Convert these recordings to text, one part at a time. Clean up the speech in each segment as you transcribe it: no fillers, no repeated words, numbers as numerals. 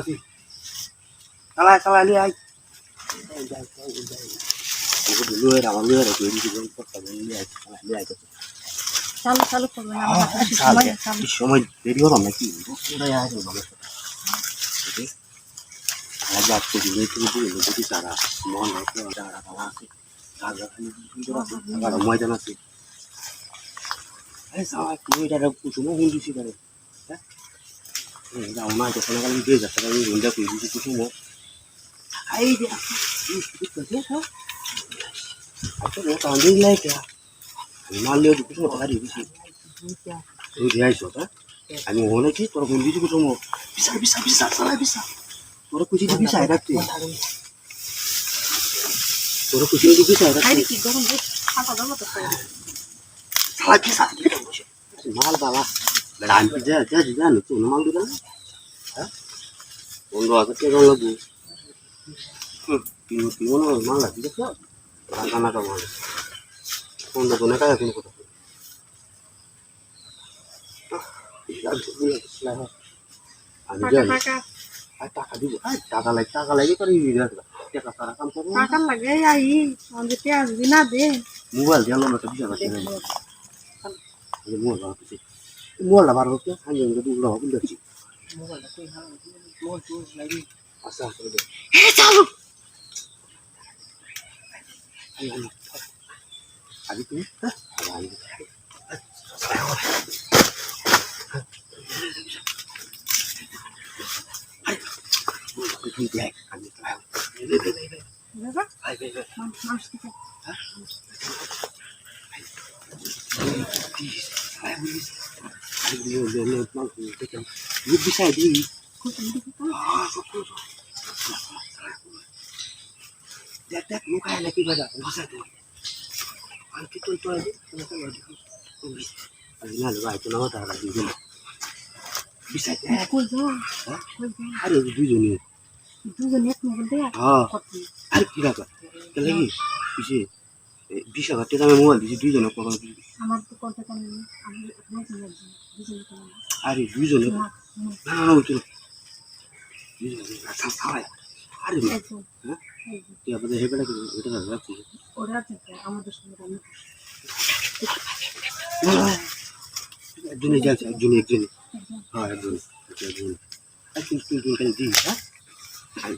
Salah lihat. Aku dulu rawan lihat aku ini juga pertama lihat salah lihat. চালু করবেন আমার হাতে সময় চালু সময় দেরি হলো নাকি পুরো আছে বাবা ওকে আজ আজকে দিনে তুমি বলে যদি তারা মন আছে তারা বাবা আছে কাজা খালি সুন্দর আছে আবার ময়দান আছে এই সারা কি এটা কুসুম হইছি করে হ্যাঁ এই যাও না যখন কাল দিয়ে যাচ্ছে আমি রুন্ডা কই দিছি কুসুম আই দিয়া কি করতে হ্যাঁ আচ্ছা ও কান্দে লাগে মারলেও কুসুম তাড়ি দিছি তুই দিয়াইছো তা আমি ওনে কি তোর কোন দিছি কুসুম bisa salah bisa তোর কুচি bisa রাখতে তোর কুচি bisa রাখতে আরে কি গরম রে খাতা দাও তো salah bisa mal বাবা বেড়ান যা জানো তুই মাল দিলা হ্যাঁ বন্ধু আছে কে গেল লাগু তুই মাল লাগি দেখো রাখানা তো মাল বন্ধু কোনে কাজ কোন কথা আমি জানি টাকা দিব টাকা লাগে করে টাকা সারা কাম করব টাকা লাগে আই আমাদের পেঁয়াজ বিনা দে মোবাইল দিলো না তো বিয়া করতে না এই মোবাইল আবার হচ্ছে আমি যদি উড়া হবে দেখছি মোবাইলটা কই হ্যাঁ মোবাইল তো লাগি আচ্ছা চলে এ চালু আগে তুমি হ্যাঁ তুই দেখ আমি বাবা মাছ থেকে bisa di lihat muka lagi pada bisa tuh kita itu aja kenapa lagi ini ada itu nama tak lagi bisa কই যাও ada দুজনে দুজন এক মধ্যে হ্যাঁ আর কি রাখা তাহলে কি কিছু 20,000 টাকা আমি মোবাইল দিছি দুইজনে কত আমার তো কত টাকা নেই আমি আপনার জন্য দুজন টাকা আরে দুইজনে না ওই দুইজনে সারা আরে হ্যাঁ তুই আমাদের হেবেলা কি এটা রাখছিস ওরা থেকে আমাদের সঙ্গে আমি একজনে যাচ্ছে একজনে হ্যাঁ একজনে তুই কাল দিস হ্যাঁ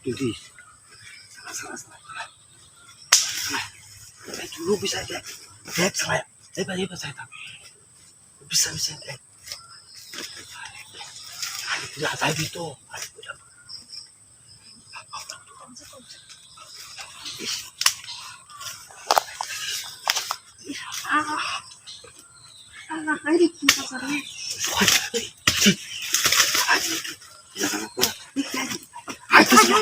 তুই দিস সারা lu bisa lihat saya hebat saya tahu bisa lihat tidak ada itu air kita sarang Ayo,